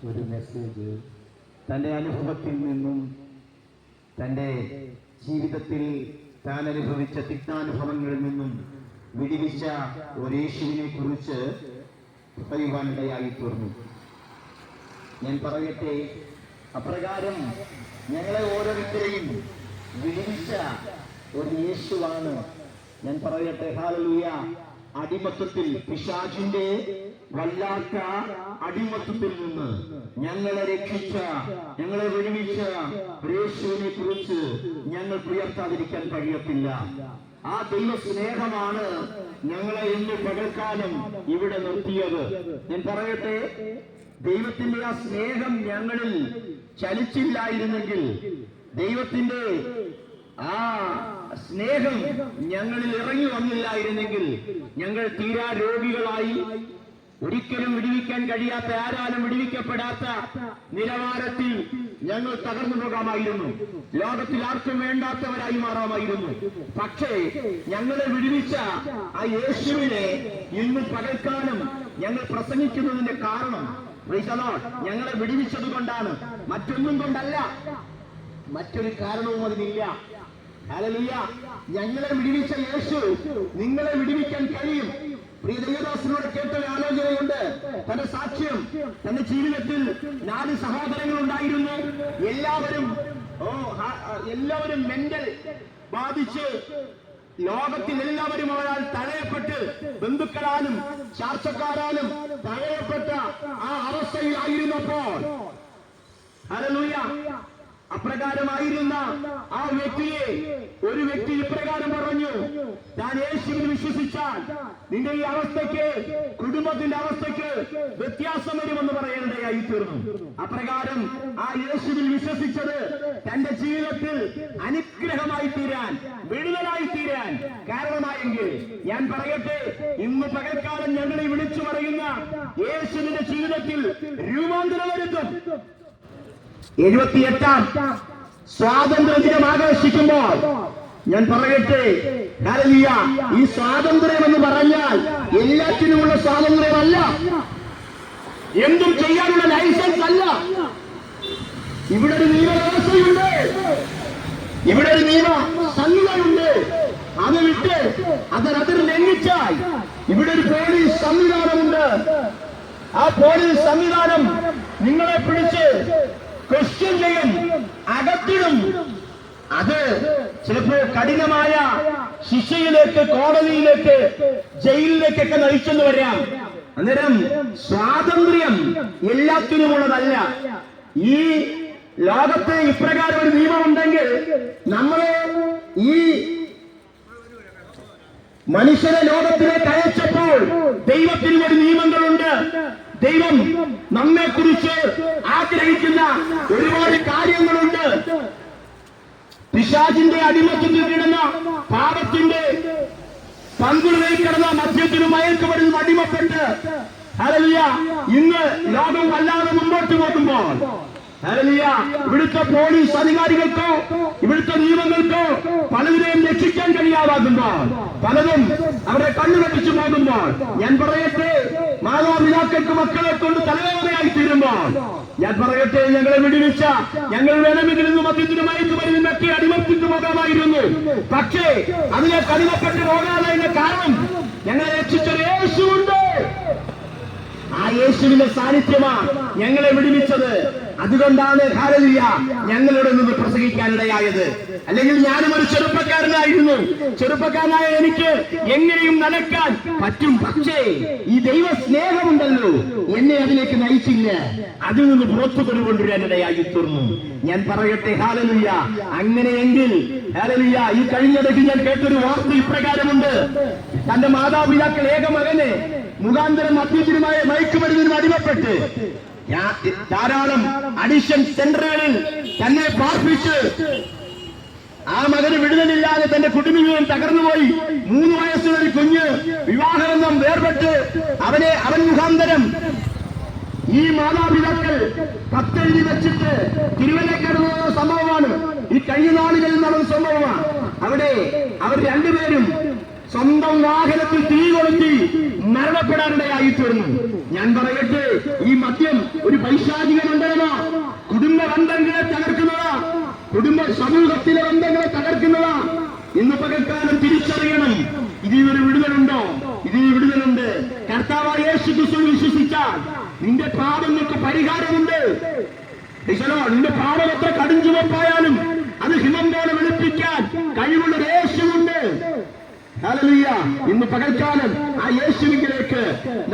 ഒരു മെസ്സേജ് തൻ്റെ അനുഭവത്തിൽ നിന്നും തൻ്റെ ജീവിതത്തിൽ താൻ അനുഭവിച്ച തിക്താനുഭവങ്ങളിൽ നിന്നും വിടിവിച്ച ഒരു യേശുവിനെ കുറിച്ച് പറയുവാനിടയായി തീർന്നു. ഞാൻ പറയട്ടെ, അപ്രകാരം ഞങ്ങളെ ഓരോരുത്തരെയും വിടിവിച്ച ഒരു യേശുവാണ്. ഞാൻ പറയട്ടെ, ഹല്ലേലൂയ. അടിമത്തത്തിൽ, പിശാചിന്റെ വല്ലാത്ത അടിമത്തത്തിൽ നിന്ന് ഞങ്ങളെ രക്ഷിച്ച, ഞങ്ങളെ വിടുവിച്ച യേശുവിനെ കുറിച്ച് ഞങ്ങൾ ഉയർത്താതിരിക്കാൻ കഴിയത്തില്ല. ആ ദൈവ സ്നേഹമാണ് ഞങ്ങളെ ഇന്ന് പകൽക്കാലം ഇവിടെ നിർത്തിയത്. ഞാൻ പറയട്ടെ, ദൈവത്തിന്റെ ആ സ്നേഹം ഞങ്ങളിൽ ചലിച്ചില്ലായിരുന്നെങ്കിൽ, ദൈവത്തിന്റെ ആ സ്നേഹം ഞങ്ങളിൽ ഇറങ്ങി വന്നില്ലായിരുന്നെങ്കിൽ, ഞങ്ങൾ തീരാ രോഗികളായി, ഒരിക്കലും വിടുവിക്കാൻ കഴിയാത്ത, ആരാലും വിടുവിക്കപ്പെടാത്ത നിലവാരത്തിൽ ഞങ്ങൾ തകർന്നു പോകാമായിരുന്നു. ലോകത്തിൽ ആർക്കും വേണ്ടാത്തവരായി മാറാമായിരുന്നു. പക്ഷേ ഞങ്ങളെ വിടുവിച്ച ആ യേശുവിനെ ഇന്ന് പകൽക്കാലം ഞങ്ങൾ പ്രസംഗിക്കുന്നതിന്റെ കാരണം, ഞങ്ങളെ വിടുവിച്ചത് കൊണ്ടാണ്, മറ്റൊന്നും കൊണ്ടല്ല. മറ്റൊരു കാരണവും അതിനില്ല. ഹല്ലേലൂയ. ഞങ്ങളെ വിടുവിച്ച യേശു നിങ്ങളെ വിടുവിക്കാൻ കഴിയും. പ്രിയ ദൈവദാസനോട് കേട്ട ആലോചനയുണ്ട്. തന്റെ സാക്ഷ്യം, തന്റെ ജീവിതത്തിൽ 4 സഹോദരങ്ങൾ ഉണ്ടായിരുന്നു. എല്ലാവരും മെന്റൽ ബാധിച്ച് ലോകത്തിൽ എല്ലാവരും അവരാൽ തഴയപ്പെട്ട്, ബന്ധുക്കളാലും ചാർച്ചക്കാരാലും തഴയപ്പെട്ട ആ അവസ്ഥയിലായിരുന്നപ്പോൾ, ഹല്ലേലൂയ, അപ്രകാരമായിരുന്ന ആ വ്യക്തിയെ ഒരു വ്യക്തി ഇപ്രകാരം പറഞ്ഞു, താൻ യേശുവിൽ വിശ്വസിച്ചാൽ നിന്റെ ഈ അവസ്ഥയ്ക്ക്, കുടുംബത്തിന്റെ അവസ്ഥയ്ക്ക് വ്യത്യാസം വരുമെന്ന് പറയേണ്ടതായി തീർന്നു. അപ്രകാരം ആ യേശുവിൽ വിശ്വസിച്ചത് തന്റെ ജീവിതത്തിൽ അനുഗ്രഹമായി തീരാൻ, വിടുതലായി തീരാൻ കാരണമായെങ്കിൽ, ഞാൻ പറയട്ടെ, ഇന്ന് പകൽക്കാലം ഞങ്ങളെ വിളിച്ചു പറയുന്ന യേശുവിന്റെ ജീവിതത്തിൽ രൂപാന്തരം വരുത്തും. 78ാം സ്വാതന്ത്ര്യ ദിനം ആഘോഷിക്കുമ്പോൾ ഞാൻ പറയട്ടെ, ഹല്ലേലൂയ, ഈ സ്വാതന്ത്ര്യം എന്ന് പറഞ്ഞാൽ എല്ലാറ്റിനുമുള്ള സ്വാതന്ത്ര്യമല്ല, എന്തും ചെയ്യാനുള്ള ലൈസൻസ് അല്ല. ഇവിടെ ഒരു നിയമവ്യവസ്ഥയുണ്ട്, ഇവിടെ ഒരു നിയമ സംഹിതയുണ്ട്. അത് വിട്ട് അതിൽ ലംഘിച്ചാൽ ഇവിടെ ഒരു പോലീസ് സംവിധാനമുണ്ട്. ആ പോലീസ് സംവിധാനം നിങ്ങളെ പിടിച്ച് ക്വസ്റ്റ്യൻ ചെയ്യും, അകത്തിടും. അത് ചിലപ്പോൾ കഠിനമായ ശിക്ഷയിലേക്ക്, കോടതിയിലേക്ക്, ജയിലിലേക്കൊക്കെ നയിച്ചെന്ന് വരാം. അന്നേരം സ്വാതന്ത്ര്യം എല്ലാത്തിനുമുള്ളതല്ല. ഈ ലോകത്ത് ഇപ്രകാരം ഒരു നിയമമുണ്ടെങ്കിൽ, നമ്മളെ ഈ മനുഷ്യനെ ലോകത്തിലേക്ക് അയച്ചപ്പോൾ ദൈവത്തിന് ഒരു നിയമങ്ങളുണ്ട്. ദൈവം നമ്മെ കുറിച്ച് ആഗ്രഹിക്കുന്ന ഒരുപാട് കാര്യങ്ങളുണ്ട്. പിശാചിന്റെ അടിമത്തത്തിൽ കിടന്ന, പാപത്തിന്റെ പങ്കുകളിൽ കിടന്ന, മദ്യത്തിനും മയക്കുമരുന്നും അടിമപ്പെട്ട്, ഹല്ലേലൂയ, ഇന്ന് ലോകം വല്ലാതെ മുമ്പോട്ട് പോകുമ്പോൾ, ഹല്ലേലൂയ, ഇവിടുത്തെ പോലീസ് അധികാരികൾക്കോ ഇവിടുത്തെ നിയമങ്ങൾക്കോ പലതിനെയും രക്ഷിക്കാൻ കഴിയാതാകുമ്പോൾ, പലതും അവരെ കണ്ണുകെട്ടിച്ചു പോകുമ്പോൾ, ഞാൻ പറയട്ടെ, മാതാപിതാക്കൾക്ക് മക്കളെ കൊണ്ട് തലവേദനയായി തീരുമ്പോൾ, ഞാൻ പറയട്ടെ, ഞങ്ങളെ വിടുവിച്ച, ഞങ്ങൾ വേണമെങ്കിൽ ഇന്ന് മദ്യത്തിനും മയക്കുമരുന്നിനൊക്കെ അടിമപ്പെട്ടു പോകാമായിരുന്നു. പക്ഷേ അതിലേക്ക് അടിമപ്പെട്ട് പോകാതെ കാരണം ഞങ്ങളെ രക്ഷിച്ചൊരു യേശുവുണ്ട്. ആ യേശുവിന്റെ സാന്നിധ്യമാണ് ഞങ്ങളെ വിടുവിച്ചത്. അതുകൊണ്ടാണ് ഹല്ലേലൂയ ഞങ്ങളുടെ നിന്ന് പ്രസംഗിക്കാനിടയായത്. അല്ലെങ്കിൽ ഞാനും ഒരു ചെറുപ്പക്കാരനായിരുന്നു. ചെറുപ്പക്കാരനായ എനിക്ക് എങ്ങനെയും നടക്കാൻ പറ്റും. പക്ഷേ ഈ ദൈവ സ്നേഹമുണ്ടല്ലോ, എന്നെ അതിലേക്ക് നയിച്ചില്ല. അതിൽ നിന്ന് പുറത്തു കൊണ്ടുവരാനിടയായി തീർന്നു. ഞാൻ പറയട്ടെ, ഹല്ലേലൂയ, അങ്ങനെയെങ്കിൽ ഹല്ലേലൂയ, ഈ കഴിഞ്ഞിടയ്ക്ക് ഞാൻ കേട്ടൊരു വാർത്ത ഇപ്രകാരമുണ്ട്. തന്റെ മാതാപിതാക്കൾ ഏകമകനെ മുഖാന്തരം മദ്യത്തിനുമായ മയക്കുമരുന്നിനും അടിമപ്പെട്ട് ധാരാളം അഡിക്ഷൻ സെന്ററുകളിൽ തന്നെ പാർപ്പിച്ച് ആ മകന് വിടുതലില്ലാതെ തന്റെ കുടുംബം തകർന്നുപോയി. 3 വയസ്സുള്ള ഒരു കുഞ്ഞ് വിവാഹബന്ധം വേർപെട്ട് അവൻ മുഖാന്തരം ഈ മാതാപിതാക്കൾ കത്തെഴുതി വെച്ചിട്ട് തിരുവല്ലക്കാട് സംഭവമാണ്. ഈ കഴിഞ്ഞ നാളുകളിൽ നടന്ന സംഭവമാണ്. അവിടെ അവർ രണ്ടുപേരും സ്വന്തം വാഹനത്തിൽ തീ കൊളുത്തി മരണപ്പെടാനിടയായി തീർന്നു. ഞാൻ പറയട്ടെ, ഈ മദ്യം ഒരു പൈശാചിക മണ്ഡലമാ. കുടുംബ ബന്ധങ്ങളെ തകർക്കുന്നതാ, കുടുംബ സമൂഹത്തിലെ ബന്ധങ്ങളെ തകർക്കുന്നതാ. ഇന്ന് പകൽക്കാലം തിരിച്ചറിയണം, ഇതിനൊരു വിടുതലുണ്ടോ? ഇതിന് വിടുതലുണ്ട്. കർത്താവായ യേശു ക്രിസ്തുവിൽ വിശ്വസിച്ചാൽ നിന്റെ പാപങ്ങൾക്ക് പരിഹാരമുണ്ട്. നിന്റെ പാപം എത്ര കടുഞ്ചുവപ്പായാലും അത് ഹിമം പോലെ വെളുപ്പിക്കാൻ കഴിവുള്ള യേശുവുണ്ട്. ഹല്ലേലൂയ. ഇന്ന് പകൽക്കാലം ആ യേശുവിലേക്ക്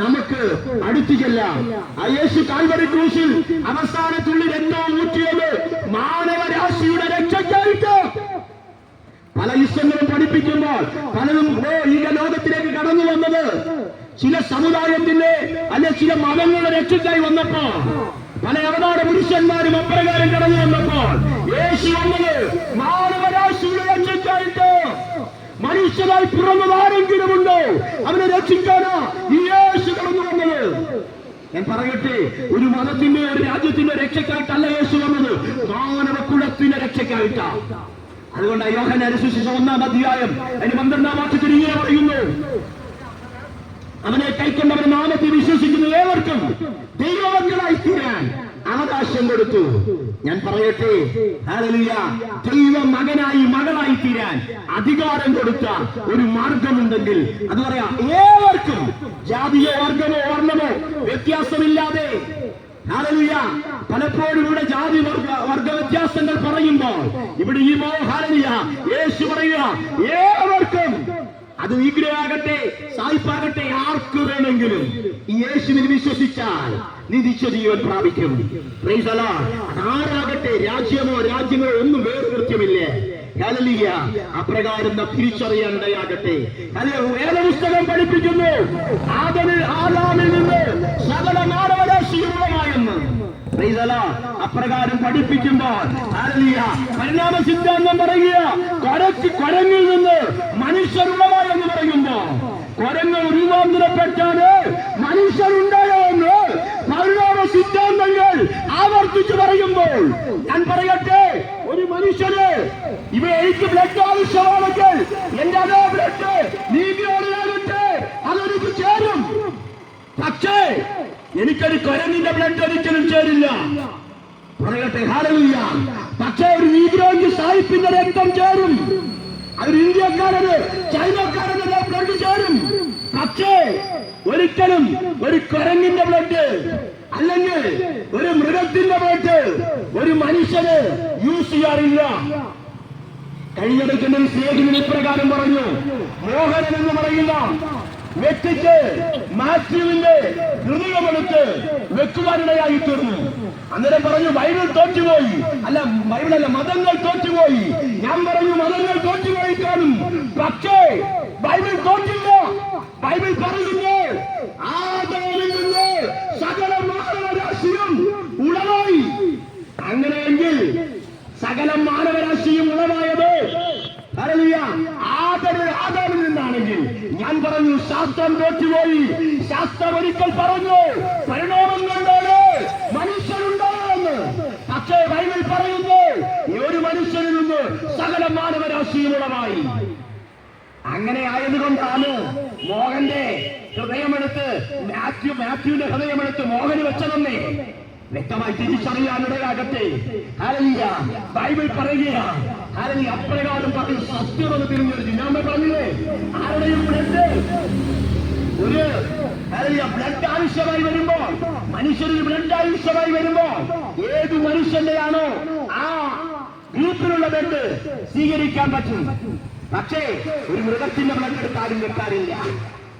നമുക്ക് അടുത്തു ചെല്ലാം. ആ യേശു കാൽവരി ക്രൂശിൽ അവസാനത്തുള്ളി രക്തം ഊറ്റിയത് മാനവരാശിയുടെ രക്ഷയ്ക്കായിട്ട്. പല ഇഷ്ടങ്ങളും പഠിപ്പിക്കുമ്പോൾ പലരും ഈ ലോകത്തിലേക്ക് കടന്നു വന്നത് ചില സമുദായത്തിന്റെ അല്ലെ ചില മതങ്ങളുടെ രക്ഷയ്ക്കായി വന്നപ്പോ പല അവതാര പുരുഷന്മാരും അപ്രകാരം കടന്നു വന്നപ്പോൾ യേശു വന്നത് മാനവരാശിയുടെ രക്ഷയ്ക്കായിട്ട്. മനുഷ്യരായി പിറന്നത് ആരെങ്കിലുമുണ്ടോ അവനെ രക്ഷിക്കാനോ ഈ യേശു കടന്നു വന്നത്? ഞാൻ പറയട്ടെ, ഒരു മതത്തിന്റെ ഒരു രാജ്യത്തിന്റെ രക്ഷയ്ക്കായിട്ടല്ല യേശു വന്നത്, മാനവകുലത്തിന്റെ രക്ഷയ്ക്കായിട്ടാ. അതുകൊണ്ട് യോഹന്നാൻ സുവിശേഷം 1-ാം അധ്യായം അതിന് 12-ാം വാക്യത്തിൽ ഇങ്ങനെ പറയുന്നു, അവനെ കൈക്കൊണ്ടവരുടെ നാമത്തിൽ വിശ്വസിക്കുന്ന ഏവർക്കും ദൈവമക്കളായി തീരാൻ അവകാശം കൊടുത്തു. ഞാൻ പറയട്ടെ, ഹല്ലേലൂയ, ദൈവ മകനായി മകളായി തീരാൻ അധികാരം കൊടുത്ത ഒരു മാർഗമുണ്ടെങ്കിൽ അത് പറയാം, ഏവർക്കും ജാതിയോ വർഗമോ വർണ്ണമോ വ്യത്യാസമില്ലാതെ. ഹല്ലേലൂയ. പലപ്പോഴും ഇവിടെ ജാതി വർഗ വ്യത്യാസങ്ങൾ പറയുമ്പോൾ ഇവിടെ ഈ ഹല്ലേലൂയ യേശു പറയുക, ഏവർക്കും, അത് വിഗ്രഹമാകട്ടെ സായിപ്പാകട്ടെ ആർക്ക് വേണമെങ്കിലും ഈ യേശുവിൽ വിശ്വസിച്ചാൽ നീ നിത്യജീവൻ പ്രാപിക്കും. Praise the Lord. ആരാകട്ടെ, രാജ്യമോ രാജ്യങ്ങളോ ഒന്നും വേർതിരിച്ചമില്ലേ. ഹല്ലേലൂയ. അപ്രകാരം തിരിച്ചറിയാൻ ഇടയാകട്ടെ. വേദപുസ്തകം പഠിപ്പിക്കുന്നു, ആദാമിൽ നിന്ന് സകല മാനവരാശിയുള്ളതായെന്ന്. Price the Lord. അപ്രകാരം പഠിപ്പിക്കുമ്പോൾ ഹല്ലേലൂയ പരിണാമ സിദ്ധാന്തം പറയുക, കുരങ്ങിൽ നിന്ന് മനുഷ്യരുള്ളതായെന്ന് പറയുമ്പോ കുരങ്ങ് രൂപാന്തരപ്പെട്ടാണ് മനുഷ്യരുണ്ടായോ എന്ന് പരിണാമ സിദ്ധാന്തങ്ങൾ ആവർത്തിച്ച് പറയുമ്പോൾ ഞാൻ പറയട്ടെ, ഒരു മനുഷ്യന് എനിക്ക് ബ്ലഡ് ആവശ്യമാണെങ്കിൽ എന്റെ അതേ ബ്ലഡ് നീതിയോടെയാകട്ടെ അതെനിക്ക് ചേരും. പക്ഷേ എനിക്കൊരു കുരങ്ങിന്റെ ബ്ലഡ് ഒരിക്കലും ചേരില്ല. പറയട്ടെ, ഹല്ലേലൂയ. പക്ഷേ ഒരു നീഗ്രോയ്ക്ക് സായിപ്പിന്റെ രക്തം ചേരും. അതൊരു ഇന്ത്യക്കാരന് ചൈനക്കാരന് ബ്ലഡ് ചേരും. പക്ഷേ ഒരിക്കലും ഒരു കുരങ്ങിന്റെ ബ്ലഡ് അല്ലെങ്കിൽ ഒരു മൃഗത്തിന്റെ ബ്ലഡ് ഒരു മനുഷ്യന് യൂസ് ചെയ്യാറില്ല. കഴിഞ്ഞിടയ്ക്ക് സ്നേഹിതന് ഇപ്രകാരം പറഞ്ഞു, മോഹനൻ എന്ന് പറയുന്ന വ്യക്തിക്ക് മാത്യുവിന്റെ ഹൃദയമെടുത്ത് വെക്കുവാനിടയായി തീർന്നു. അന്നേരം പറഞ്ഞു, ബൈബിൾ തോറ്റുപോയി. അല്ല, ബൈബിളല്ല, മതങ്ങൾ തോറ്റുപോയി. ഞാൻ പറഞ്ഞു, മതങ്ങൾ തോറ്റുപോയി കാണും, പക്ഷേ ബൈബിൾ തോറ്റില്ല. ബൈബിൾ പറയുന്നു, ആദാമിൽ നിന്ന് സകല മാനവരാശിയും ഉളവായി. അങ്ങനെയെങ്കിൽ സകല മാനവരാശിയും ഉളവായത് ആദാമിൽ നിന്നാണെങ്കിൽ ഞാൻ പറഞ്ഞു, ശാസ്ത്രം തോറ്റുപോയി. ശാസ്ത്രം ഒരിക്കൽ പറഞ്ഞു പരിണാമം കൊണ്ടാണ് മനുഷ്യനുണ്ടായെന്ന്. പക്ഷേ ബൈബിൾ പറയുന്നു, ഒരു മനുഷ്യനിൽ നിന്ന് സകല മാനവരാശിയും ഉളവായി. അങ്ങനെ ആയതുകൊണ്ടാണ് മോഹന്റെ ഹൃദയമെടുത്ത് മാത്യുവിന്റെ ഹൃദയമെടുത്ത് മോഹന് വെച്ചതെന്നേ വ്യക്തമായി തിരിച്ചറിയാനിടയാകട്ടെ. ഹല്ലേലൂയ. ബൈബിൾ പറയുകയാണ്, ഹല്ലേലൂയ, അപ്രകാരം പറഞ്ഞു സത്യമെന്ന് തിരിഞ്ഞെടുത്തു. ഞാൻ പറഞ്ഞില്ലേ, ആരുടെയും ബ്ലഡ് ഒരു ബ്ലഡ് ആവശ്യമായി വരുമ്പോൾ, മനുഷ്യരിൽ ബ്ലഡ് ആവശ്യമായി വരുമ്പോൾ ഏത് മനുഷ്യന്റെയാണോ ആ ഗ്രൂപ്പിലുള്ള ബ്ലഡ് സ്വീകരിക്കാൻ പറ്റും. പക്ഷേ ഒരു മൃഗത്തിന്റെ ബ്ലഡ് എടുത്താലും വെക്കാറില്ല.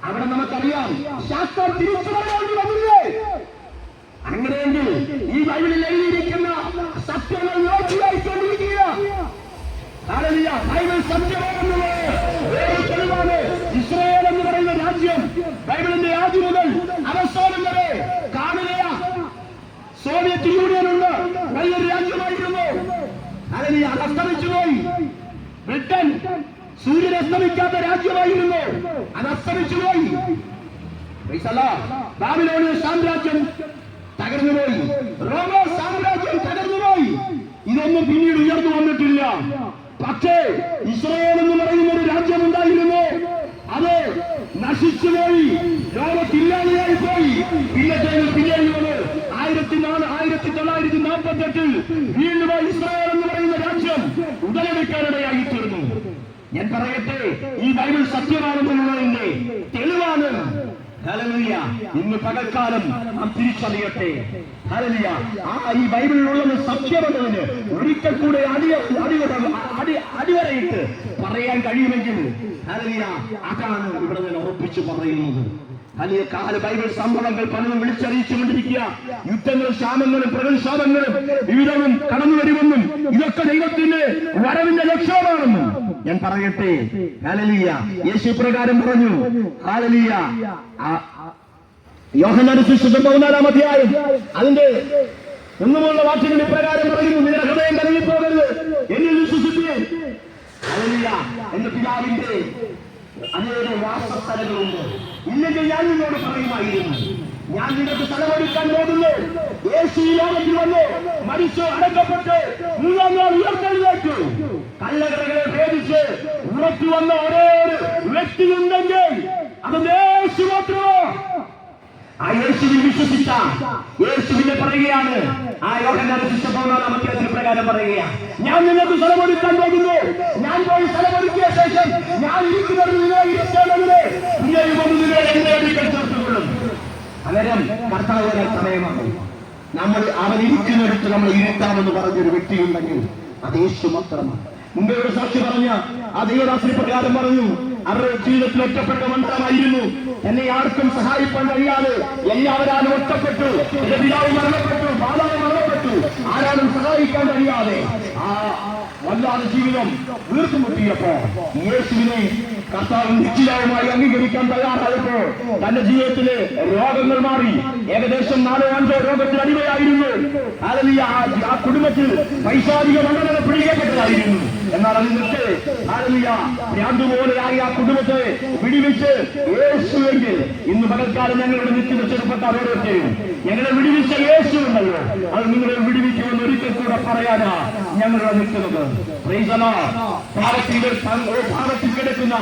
അവിടെ നമുക്കറിയാം, ശാസ്ത്രം തിരിച്ചു പറയാൻ വന്നില്ലേ. അങ്ങനെയെങ്കിൽ ഈ ബൈബിളിൽ എഴുതിയിരിക്കുന്ന സത്യങ്ങൾ നോക്കിയായിക്കൊണ്ടിരിക്കുക. ബൈബിൾ സത്യമാകുന്നത് വേറെ തെളിവാണ്. ഇസ്രായേൽ എന്ന് പറയുന്ന രാജ്യം ബൈബിളിന്റെ ആദ്യം മുതൽ അവസാനം വരെ കാണുക. സോവിയറ്റ് യൂണിയനുണ്ട്, വലിയൊരു രാജ്യമായിരുന്നു. അതിന് അത് അസ്തമിച്ചുപോയി. ബ്രിട്ടൻ സൂര്യൻ അസ്തമിക്കാത്ത രാജ്യമായിരുന്നു, അത് അസ്തമിച്ചുപോയി. ബാബിലോണിയ സാമ്രാജ്യം തകർന്നുപോയി, റോമ സാമ്രാജ്യം തകർന്നുപോയി. ഇതൊന്നും പിന്നീട് ഉയർന്നു വന്നിട്ടില്ല. പക്ഷേ ഇസ്രായേൽ എന്ന് പറയുന്ന ഒരു രാജ്യമുണ്ടായിരുന്നു, അത് നശിച്ചുപോയി, ലോകത്തില്ലാതെയായി പോയി. പിന്നത്തേത് 1400 കാലഘട്ടത്തിൽ വീണ്ടും ഇസ്രായേൽ എന്ന് പറയുന്ന രാജ്യം ഉടലെടുക്കാനിടയായി തീർന്നു. ഞാൻ പറയട്ടെ, ഈ ബൈബിൾ സത്യമാണെന്നുള്ളതിന്റെ തെളിവാണ്. ഹല്ലേലൂയ. ഇന്ന് പകൽക്കാലം നാം തിരിച്ചറിയട്ടെ. ഹല്ലേലൂയ. ഈ ബൈബിളിലുള്ളത് സത്യമെന്നതിന് ഒരിക്കൽ കൂടെ അടിവരയിട്ട് പറയാൻ കഴിയുമെങ്കിൽ ഹല്ലേലൂയ, അതാണ് ഇവിടെ ഞാൻ ഉറപ്പിച്ചു പറയുന്നത്. വലിയ കാല ബൈബിൾ സംഭവങ്ങൾ പലതും വിളിച്ചറിയിച്ചുകൊണ്ടിരിക്കുക. യുദ്ധങ്ങളും ക്ഷാമങ്ങളും പ്രകൃതിക്ഷാമങ്ങളും വിവിധവും കടന്നു വരുമെന്നും ഇതൊക്കെ ദൈവത്തിന്റെ വരവിന്റെ ലക്ഷ്യമാണെന്നും ഞാൻ പറയട്ടെ. ഹല്ലേലൂയ. യേശു പ്രകാരം പറഞ്ഞു. ഹല്ലേലൂയ. യോഹന്നാന്റെ സുവിശേഷം 14-ാം അധ്യായം അതിന്റെ 1 വാക്യങ്ങൾ ഇപ്രകാരം പറയുന്നു: നിങ്ങളുടെ ഹൃദയം കലങ്ങിപ്പോകരുത്, എന്നിൽ വിശ്വസിക്കുകയും. ഹല്ലേലൂയ. എന്റെ പിതാവിന്റെ അനേക വാസസ്ഥലങ്ങളുണ്ട്, ഇല്ലെങ്കിൽ ഞാൻ നിന്നോട് പറയുമായിരുന്നു. ഞാൻ നിങ്ങൾക്ക് സ്ഥലമൊരുക്കാൻ പോകുന്നു. യേശു ഈ ലോകത്തിൽ വന്ന് മരിച്ചു അടക്കപ്പെട്ട് 3-ാം നാൾ ഉയർത്തെഴുന്നേറ്റു. കല്ലറകളെ ഭേദിച്ച് ഉറച്ചു വന്ന ഒരേ ഒരു വ്യക്തിയുണ്ടെങ്കിൽ അത് യേശു മാത്രമോ. ആ യേശുവിൽ വിശ്വസിച്ച യേശുവിനെ പറയുകയാണ്. ആ യോഹന്നാന്റെ സുവിശേഷം 14-ാം അധ്യായത്തിന് പ്രകാരം പറയുകയാണ്: ഞാൻ നിങ്ങൾക്ക് സ്ഥലമൊരുക്കാൻ പോകുന്നു. ഞാൻ പോയി സ്ഥലമൊരുക്കിയ ശേഷം ഞാൻ ഇരിക്കുന്നത് നിങ്ങളെ ചേർത്തുകൊള്ളും. അന്നേരം കർത്താവിന്റെ സമയമാണ്. നമ്മൾ അവൻ ഇരിക്കുന്നിടത്ത് നമ്മൾ ഇരുത്താമെന്ന് പറഞ്ഞൊരു വ്യക്തിയുണ്ടെങ്കിൽ അത് യേശു മാത്രമാണ്. മുമ്പേ ഒരു സാക്ഷി പറഞ്ഞ ആ ദൈവദാസന് പ്രകാരം പറഞ്ഞു, അവരുടെ ജീവിതത്തിൽ ഒറ്റപ്പെട്ട മന്ത്രമായിരുന്നു. എന്നെ ആർക്കും സഹായിക്കാൻ കഴിയാതെ എല്ലാവരും ഒറ്റപ്പെട്ടു. എന്റെ പിതാവ് മരണപ്പെട്ടു, മാതാവ് മരണപ്പെട്ടു, ആരാലും സഹായിക്കാൻ കഴിയാതെ ആ വല്ലാതെ ജീവിതം വീർത്തുമുട്ടിയപ്പോ യേശുവിനെ കർത്താവ് നിശ്ചിതവുമായി അംഗീകരിക്കാൻ തയ്യാറായപ്പോ തന്റെ ജീവിതത്തിലെ രോഗങ്ങൾ മാറി. ഏകദേശം 4-5 രോഗത്തിൽ അടിമയായിരുന്നു. ഹല്ലേലൂയ. ആ കുടുംബത്തിൽ പൈശാചിക മണ്ഡലങ്ങൾ പിടിക്കപ്പെട്ടതായിരുന്നു. എന്നാൽ അതിനൊക്കെ ഹല്ലേലൂയ ഭ്രാന്തുപോലെയായി ആ കുടുംബത്തെ വിടിവിച്ച് യേശുവെങ്കിൽ ഇന്ന് പകൽക്കാലം ഞങ്ങളുടെ നിശ്ചിത ചെറുപ്പത്തെ ഓരോരുത്തരും ഞങ്ങളെ വിടിവിച്ച യേശു ഉണ്ടല്ലോ, അത് നിങ്ങളെ വിടിവിക്കുമെന്ന് ഒരിക്കൽ കൂടെ പറയാനാ ഞങ്ങളുടെ നിൽക്കുന്നത്. പാപത്തിൽ കിടക്കുന്ന,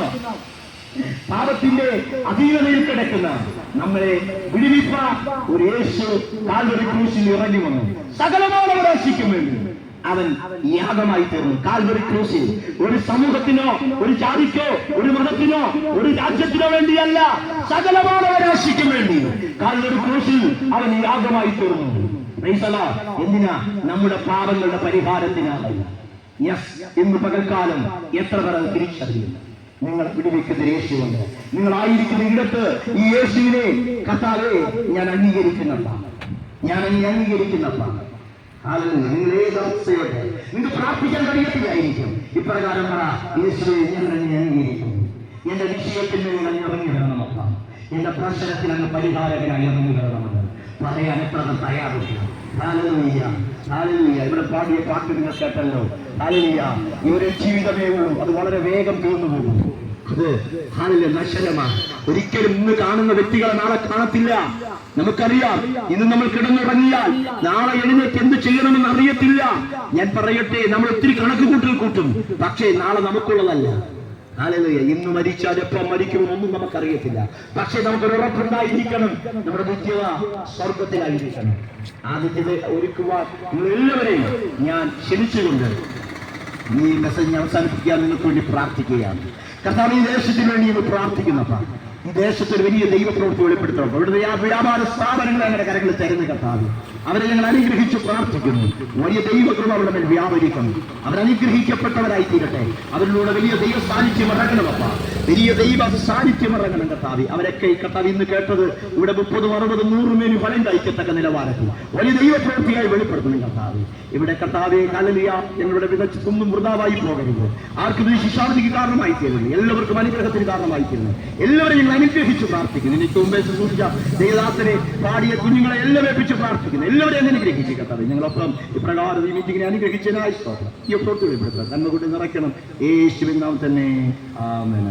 പാപത്തിന്റെ അധീനതയിൽ കിടക്കുന്ന നമ്മളെ വിടിവിപ്പാൻ ഒരു യേശു കാൽവരി ക്രൂശിൽ ഇറങ്ങി വന്നു. സകലമായ അവകാശിക്കും വേണ്ടി അവൻ യാഗമായി തീർന്നു. കാൽവരി ക്രൂശിൽ ഒരു സമൂഹത്തിനോ ഒരു ജാതിക്കോ ഒരു മതത്തിനോ ഒരു രാജ്യത്തിനോ വേണ്ടിയല്ല, സകലമായ അവകാശിക്കും വേണ്ടി കാൽവരി ക്രൂശിൽ അവൻ യാഗമായി തീർന്നു. എന്തിനാ? നമ്മുടെ പാപങ്ങളുടെ പരിഹാരത്തിനാണ്. ഇന്ന് പകൽക്കാലം എത്ര പേർ തിരിച്ചറിയും? നിങ്ങൾ വിടുവിക്കുന്ന യേശുവുണ്ട്. നിങ്ങളായിരിക്കുന്ന ഇടത്ത് ഈ യേശുവിനെ കർത്താവേ ഞാൻ അംഗീകരിക്കുന്നതാണ്, ഞാൻ അംഗീകരിക്കുന്നതാണ്. നിങ്ങൾ ഏത് അവസ്ഥയോടെ നിങ്ങൾക്ക് പ്രാർത്ഥിക്കാൻ കഴിയത്തില്ലായിരിക്കും. ഇപ്രകാരം പറ: യേശുവേ ഞാൻ അംഗീകരിക്കുന്നു. എന്റെ വിഷയത്തിൽ നിങ്ങൾ ഇറങ്ങി വരണമെന്ന, എന്റെ പ്രശ്നത്തിൽ അങ്ങ് പരിഹാരകനായി ഇറങ്ങി വരണമെന്ന് പറയാൻ എത്ര തയ്യാറില്ല. ഹല്ലേലൂയ. ഹല്ലേലൂയ. ഇവിടെ പാടിയ പാട്ട് നിങ്ങൾ കേട്ടല്ലോ. ഹല്ലേലൂയ. ഈ ഒരു ജീവിതമേ ഉള്ളൂ, അത് വളരെ വേഗം തീർന്നു പോകും. അത് ഹല്ലേലൂയ നശ്വരമാണ്. ഒരിക്കലും ഇന്ന് കാണുന്ന വ്യക്തികളെ നാളെ കാണത്തില്ല. നമുക്കറിയാം, ഇന്ന് നമ്മൾ കിടന്നുറങ്ങിയാൽ നാളെ എഴുന്നേറ്റ് എന്ത് ചെയ്യണമെന്ന് അറിയത്തില്ല. ഞാൻ പറയട്ടെ, നമ്മൾ ഒത്തിരി കണക്കുകൂട്ടൽ കൂട്ടും, പക്ഷേ നാളെ നമുക്കുള്ളതല്ല. ഹല്ലേലൂയ. ഇന്ന് മരിച്ചാൽ എപ്പോൾ മരിക്കുമെന്നൊന്നും നമുക്കറിയത്തില്ല. പക്ഷെ നമുക്കൊരു ഉറപ്പുണ്ടായിരിക്കണം, നമ്മുടെ നിത്യത സ്വർഗത്തിലായിരിക്കണം. ആ നിത്യത ഒരുക്കുവാൻ നിങ്ങളെല്ലാവരെയും ഞാൻ ക്ഷണിച്ചുകൊണ്ട് ഈ മെസ്സേജ് അവസാനിപ്പിക്കാൻ നിങ്ങൾക്ക് വേണ്ടി പ്രാർത്ഥിക്കുകയാണ്. കർത്താവ് ഈ ദേശത്തിന് വേണ്ടി നമ്മൾ പ്രാർത്ഥിക്കുന്നപ്പോൾ ഈ ദേശത്തൊരു വലിയ ദൈവപ്രവൃത്തി വെളിപ്പെടുത്തണം. ഇവിടുത്തെ ആ വ്യാപാര സ്ഥാപനങ്ങൾ അങ്ങനെ കരങ്ങളിൽ തരുന്ന കർത്താവ് അവരെ ഞങ്ങൾ അനുഗ്രഹിച്ച് പ്രാർത്ഥിക്കുന്നു. വലിയ ദൈവകൃപ അവരുടെ മേൽ വ്യാപരിക്കണം. അവരനുഗ്രഹിക്കപ്പെട്ടവരായി തീരട്ടെ. അവരിലൂടെ വലിയ ദൈവ സാന്നിധ്യം ഇറങ്ങണമപ്പ, വലിയ ദൈവ സാന്നിധ്യം ഇറങ്ങണം കർത്താവ്. അവരൊക്കെ ഈ കർത്താവ് ഇന്ന് കേട്ടത് ഇവിടെ 30, 60, 100 മേനി ഫലം കഴിക്കത്തക്ക നിലവാരത്തിൽ വലിയ ദൈവപ്രവൃത്തിയായി വെളിപ്പെടുത്തണം കർത്താവ്. ഇവിടെ കർത്താവെ ഹല്ലേലൂയ, ഞങ്ങളുടെ വിതച്ചൊന്നും വൃഥാവായി പോകരുത്. ആർക്കും ഈ ശിക്ഷാവിധിക്ക് കാരണമായി തീരുന്നു, എല്ലാവർക്കും അനുഗ്രഹത്തിന് കാരണമായി തീരുന്നു. എല്ലാവരും ഞങ്ങൾ അനുഗ്രഹിച്ച് പ്രാർത്ഥിക്കുന്നു. എനിക്ക് മുമ്പേ സൂചിച്ച ദേവദാസനെ പാടിയ കുഞ്ഞുങ്ങളെ എല്ലാം ഏൽപ്പിച്ച് പ്രാർത്ഥിക്കുന്നു. എല്ലാവരെയും അനുഗ്രഹിച്ച് കർത്താവേ. ഞങ്ങളൊപ്പം ഇപ്രകാരം ഈ മീറ്റിങ്ങിനെ അനുഗ്രഹിച്ചതിനായി സ്തോത്രം. ഈ പ്രവൃത്തി വെളിപ്പെടുത്തണം, നന്മ കൊണ്ട് നിറയ്ക്കണം. യേശുവിൻ നാമത്തിൽ തന്നെ ആമേൻ.